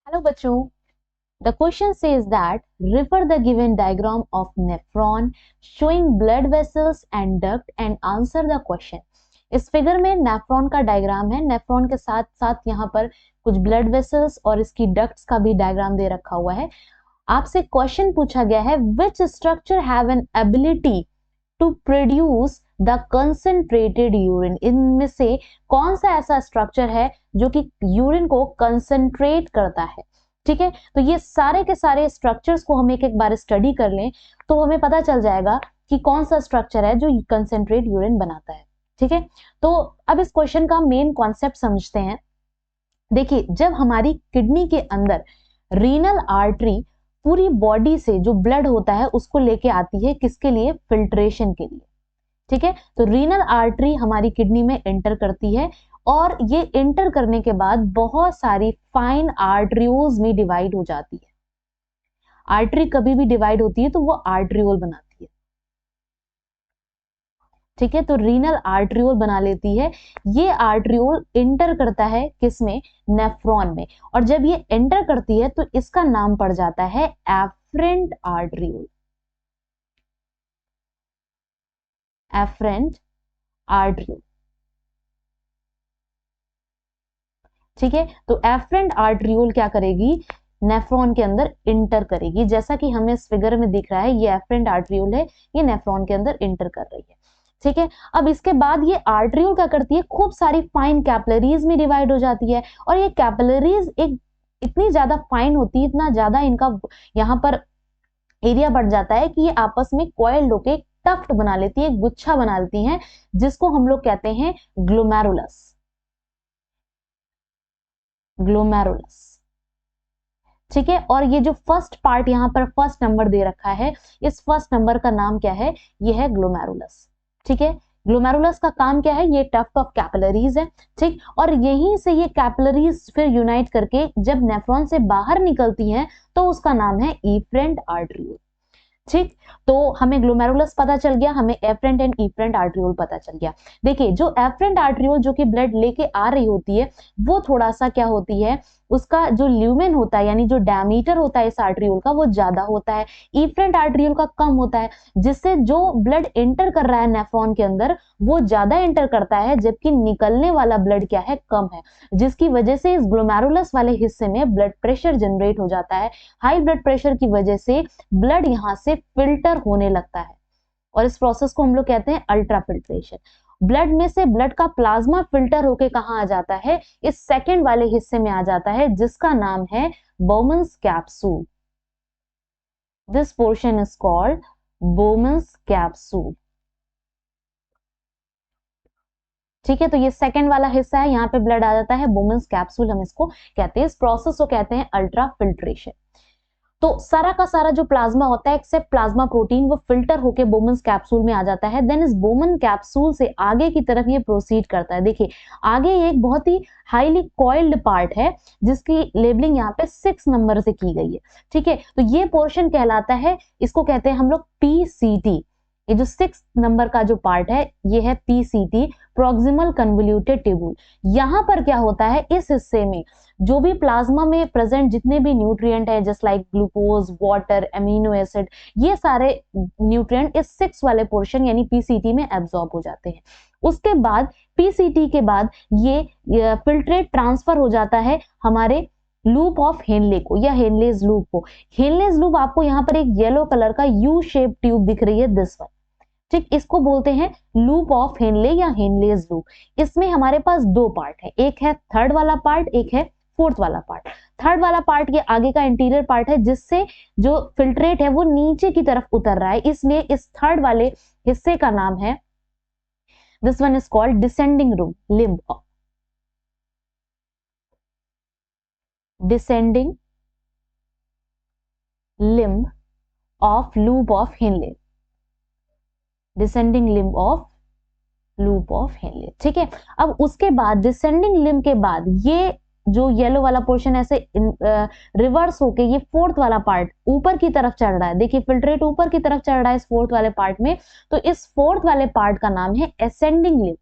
Hello बच्चों, the question says that refer the given diagram of nephron showing blood vessels and duct and answer the question। इस figure में nephron का diagram है। Nephron के साथ साथ यहाँ पर कुछ ब्लड वेसल्स और इसकी डक्ट्स का भी डायग्राम दे रखा हुआ है। आपसे क्वेश्चन पूछा गया है which structure have an ability to produce the concentrated urine. इनमें से कौन सा ऐसा स्ट्रक्चर है जो कि यूरिन को कंसंट्रेट करता है। ठीक है, तो ये सारे के सारे स्ट्रक्चर्स को हम एक एक बार स्टडी कर लें तो हमें पता चल जाएगा कि कौन सा स्ट्रक्चर है जो कंसंट्रेट यूरिन बनाता है। ठीक है, तो अब इस क्वेश्चन का मेन कॉन्सेप्ट समझते हैं। देखिए, जब हमारी किडनी के अंदर रीनल आर्टरी पूरी बॉडी से जो ब्लड होता है उसको लेके आती है, किसके लिए? फिल्ट्रेशन के लिए। ठीक है, तो रीनल आर्टरी हमारी किडनी में एंटर करती है और ये एंटर करने के बाद बहुत सारी फाइन आर्टरियोल्स में डिवाइड हो जाती है। आर्टरी कभी भी डिवाइड होती है तो वो आर्टरियोल बनाती है। ठीक है, तो रीनल आर्टरियोल बना लेती है। ये आर्टरियोल एंटर करता है किसमें? नेफ्रॉन में। और जब ये एंटर करती है तो इसका नाम पड़ जाता है एफरेंट आर्टरियोल। एफरेंट आर्टरियोल। ठीक है, तो एफरेंट आर्टरियोल क्या करेगी? नेफ्रॉन के अंदर इंटर करेगी। जैसा कि हमें इस फिगर में दिख रहा है, ये एफरेंट आर्टरियोल है, ये नेफ्रॉन के अंदर इंटर कर रही है। ठीक है, अब इसके बाद ये आर्टरियोल क्या करती है? खूब सारी फाइन कैपिलरीज में डिवाइड हो जाती है। और ये कैपिलरीज एक इतनी ज्यादा फाइन होती है, इतना ज्यादा इनका यहाँ पर एरिया बढ़ जाता है कि ये आपस में कॉइल्ड होके टफ्ट बना लेती है, गुच्छा बना लेती हैं, जिसको हम लोग कहते हैं ग्लोमेरुलस। ग्लोमेरुलस। ठीक है, और ये जो फर्स्ट पार्ट यहाँ पर फर्स्ट नंबर दे रखा है, इस फर्स्ट नंबर का नाम क्या है? ये है ग्लोमेरुलस। ठीक है, ग्लोमेरुलस का काम क्या है? ये टफ्ट ऑफ कैपिलरीज है। ठीक, और यहीं से ये कैपिलरीज फिर यूनाइट करके जब नेफ्रॉन से बाहर निकलती हैं तो उसका नाम है इफरेंट आर्टरियोल। ठीक, तो हमें ग्लोमेरुलस पता चल गया, हमें एफरेंट एंड इफरेंट आर्टरियोल पता चल गया। देखिए, जो एफरेंट आर्टरियोल जो कि ब्लड लेके आ रही होती है वो थोड़ा सा क्या होती है, उसका जो ल्यूमेन होता है यानी जो डायमीटर होता है इस आर्टरियोल का वो ज्यादा होता है, इफरेंट आर्टरियोल का कम होता है, जिससे जो ब्लड एंटर कर रहा है नेफ्रॉन के अंदर वो ज्यादा एंटर करता है, जबकि निकलने वाला ब्लड क्या है? कम है, जिसकी वजह से इस ग्लोमेरुलस वाले हिस्से में ब्लड प्रेशर जनरेट हो जाता है। हाई ब्लड प्रेशर की वजह से ब्लड यहां से फिल्टर होने लगता है और इस प्रोसेस को हम लोग कहते हैं अल्ट्रा फिल्ट्रेशन। ब्लड में से ब्लड का प्लाज्मा फिल्टर होके कहां आ जाता है? इस सेकंड वाले हिस्से में आ जाता है, जिसका नाम है Bowman's capsule. This portion is called Bowman's capsule. ठीक है, तो ये सेकंड वाला हिस्सा है, यहाँ पे ब्लड आ जाता है, बोमन्स कैप्सूल हम इसको कहते हैं। इस प्रोसेस को कहते हैं अल्ट्रा फिल्ट्रेशन। तो सारा का सारा जो प्लाज्मा होता है एक्सेप्ट प्लाज्मा प्रोटीन वो फिल्टर होके बोमन्स कैप्सूल में आ जाता है। देन इस बोमन कैप्सूल से आगे की तरफ ये प्रोसीड करता है। देखिए, आगे एक बहुत ही हाईली कॉइल्ड पार्ट है जिसकी लेबलिंग यहाँ पे 6 नंबर से की गई है। ठीक है, तो ये पोर्शन कहलाता है, इसको कहते हैं हम लोग पीसीटी। ये जो 6 नंबर का जो पार्ट है ये है पीसीटी, प्रोक्सिमल कन्वोल्यूटेड ट्यूब्यूल। यहाँ पर क्या होता है? इस हिस्से में जो भी प्लाज्मा में प्रेजेंट जितने भी न्यूट्रिएंट है, just like glucose, water, amino acid, ये सारे न्यूट्रिएंट इस 6 वाले पोर्शन यानी पीसीटी में एब्जॉर्ब हो जाते हैं। उसके बाद पीसीटी के बाद ये फिल्ट्रेट ट्रांसफर हो जाता है हमारे लूप ऑफ हेनले को या हेनलेज लूप को। हेनलेज लूप आपको यहाँ पर एक येलो कलर का यू शेप ट्यूब दिख रही है, दिस वन। ठीक, इसको बोलते हैं लूप ऑफ हेनले या हेनलेज लूप। इसमें हमारे पास 2 पार्ट है, एक है थर्ड वाला पार्ट, एक है फोर्थ वाला पार्ट। थर्ड वाला पार्ट ये आगे का इंटीरियर पार्ट है जिससे जो फिल्ट्रेट है वो नीचे की तरफ उतर रहा है, इसलिए इस थर्ड वाले हिस्से का नाम है, this one is called descending room limb. Descending limb of loop of Henle. Descending limb of loop of Henle. ठीक है, अब उसके बाद डिसेंडिंग लिम्ब के बाद ये जो येलो वाला पोर्शन ऐसे रिवर्स होके ये फोर्थ वाला पार्ट ऊपर की तरफ चढ़ रहा है। देखिए, फिल्ट्रेट ऊपर की तरफ चढ़ रहा है इस फोर्थ वाले पार्ट में, तो इस फोर्थ वाले पार्ट का नाम है ascending limb.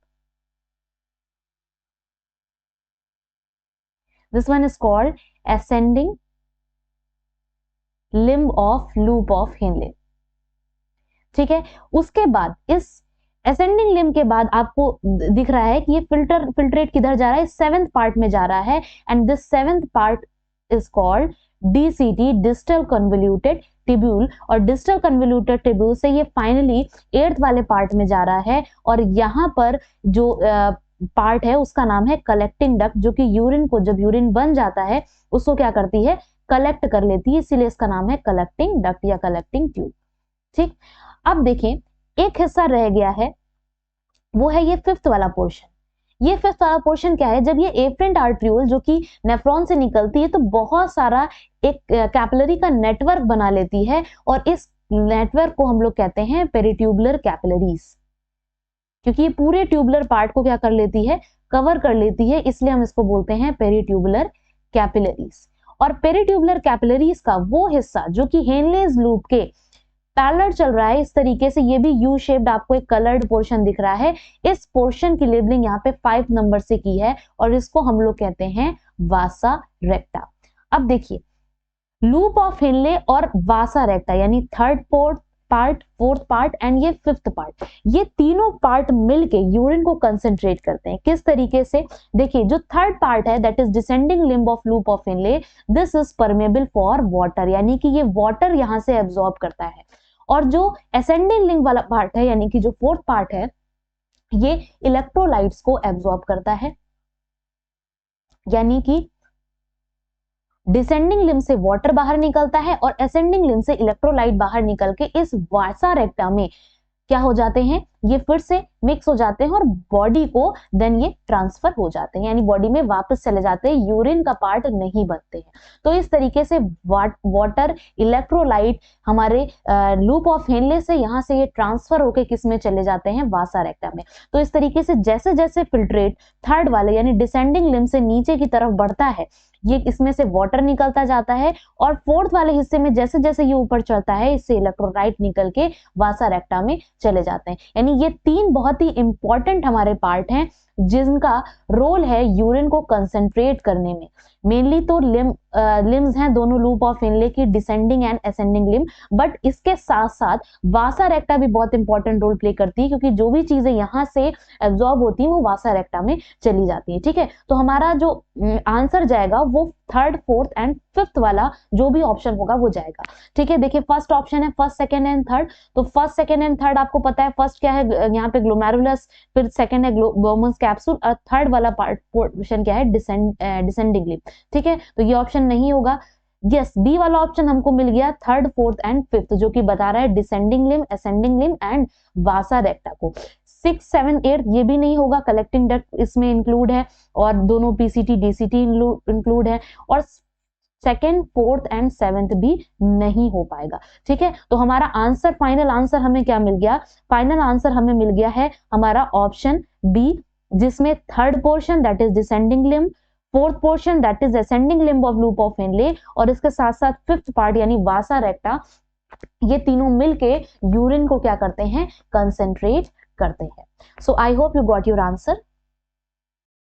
This one is called ascending limb of loop of Henle। ठीक है, उसके बाद इस असेंडिंग लिम्ब के बाद आपको दिख रहा है कि ये फिल्ट्रेट किधर जा रहा है, 7th पार्ट में जा रहा है, and this 7th part is called DCT, distal convoluted tubule, और डिस्टल कन्वोल्यूटेड टिब्यूल से ये फाइनली 8th वाले पार्ट में जा रहा है, और यहाँ पर जो पार्ट है उसका नाम है कलेक्टिंग डक्ट, जो कि यूरिन को, जब यूरिन बन जाता है उसको क्या करती है, कलेक्ट कर लेती है, इसीलिए इसका नाम है कलेक्टिंग डक्ट या कलेक्टिंग ट्यूब। ठीक, अब देखें एक हिस्सा रह गया है, वो है ये 5th वाला पोर्शन। ये 5th वाला पोर्शन क्या है, जब ये एफरेंट आर्ट्रियोल जो कि नेफ्रॉन से निकलती है तो बहुत सारा एक कैपिलरी का नेटवर्क बना लेती है, और इस नेटवर्क को हम लोग कहते हैं पेरिट्यूबुलर कैपिलरीज, क्योंकि ये पूरे ट्यूबुलर पार्ट को क्या कर लेती है, कवर कर लेती है, इसलिए हम इसको बोलते हैं पेरिट्यूबुलर कैपिलरीज। और पेरिट्यूबुलर कैपिलरीज का वो हिस्सा जो कि हेनलेज लूप के पैरेलल चल रहा है, इस तरीके से ये भी यू शेप्ड आपको एक कलर्ड पोर्शन दिख रहा है, इस पोर्शन की लेबलिंग यहाँ पे 5 नंबर से की है, और इसको हम लोग कहते हैं वासा रेक्टा। अब देखिए लूप ऑफ हेनले और वासा रेक्टा यानी 3rd part, 4th part and ये 5th पार्ट, ये तीनों पार्ट मिलके यूरिन को कंसेंट्रेट करते हैं। किस तरीके से, देखिए जो 3rd पार्ट है that is descending limb of loop of Henle, this is permeable for water, यानी कि ये वाटर यहां से एब्जॉर्ब करता है, और जो असेंडिंग लिम्ब वाला पार्ट है यानी कि जो 4th पार्ट है ये इलेक्ट्रोलाइट्स को एब्जॉर्ब करता है, यानी कि डिसेंडिंग लिम्ब से वाटर बाहर निकलता है और असेंडिंग लिम्ब से इलेक्ट्रोलाइट बाहर निकल के इस वासा रेक्टा में क्या हो जाते हैं, ये फिर से मिक्स हो जाते हैं और बॉडी को देन ये ट्रांसफर हो जाते हैं, यानी बॉडी में वापस चले जाते हैं, यूरिन का पार्ट नहीं बनते हैं। तो इस तरीके से वाटर, इलेक्ट्रोलाइट हमारे लूप ऑफ हेनले से यहाँ से ये ट्रांसफर होके किस में चले जाते हैं, वासा रेक्टा में। तो इस तरीके से जैसे जैसे फिल्ट्रेट 3rd वाले यानी डिसेंडिंग लिम्ब से नीचे की तरफ बढ़ता है, ये इसमें से वाटर निकलता जाता है, और 4th वाले हिस्से में जैसे जैसे ये ऊपर चढ़ता है इससे इलेक्ट्रोलाइट निकल के वासा रेक्टा में चले जाते हैं। यानी ये 3 बहुत ही इंपॉर्टेंट हमारे पार्ट हैं जिनका रोल है यूरिन को कंसंट्रेट करने में। मेनली तो लिम्स हैं दोनों लूप ऑफ हेनले की, descending and ascending limb, but इसके साथ साथ वासा रेक्टा भी बहुत इंपॉर्टेंट रोल प्ले करती है, क्योंकि जो भी चीजें यहाँ से एब्जॉर्ब होती है वो वासा रेक्टा में चली जाती है। ठीक है, तो हमारा जो आंसर जाएगा वो 3rd, 4th एंड 5th वाला जो भी ऑप्शन होगा वो जाएगा। ठीक है, देखिए फर्स्ट ऑप्शन है 1st, 2nd एंड 3rd, तो 1st, 2nd एंड 3rd आपको पता है, फर्स्ट क्या है यहाँ पे ग्लोमेरुलस, फिर 2nd है बोमन्स कैप्सूल, और 3rd वाला पार्ट पोर्शन क्या है, डिसेंडिंग लिम्ब। ठीक है, तो ये ऑप्शन नहीं होगा। यस, बी वाला ऑप्शन हमको मिल गया 3rd, 4th एंड 5th, जो कि बता रहा है descending limb, ascending limb and वासा रेक्टा को। 6, 7, 8 ये भी नहीं होगा, कलेक्टिंग डक्ट इसमें इंक्लूड है, और दोनों PCT, DCT इंक्लूड है, और 2nd, 4th एंड 7th भी नहीं हो पाएगा। ठीक है, तो हमारा आंसर, फाइनल आंसर हमें क्या मिल गया, फाइनल आंसर हमें मिल गया है हमारा ऑप्शन बी, जिसमें 3rd portion that is descending limb, 4th portion that is ascending limb of loop of Henle, और इसके साथ साथ 5th पार्ट यानी वासा रेक्टा, ये तीनों मिलके यूरिन को क्या करते हैं, कंसेंट्रेट करते हैं। So I hope you got your answer.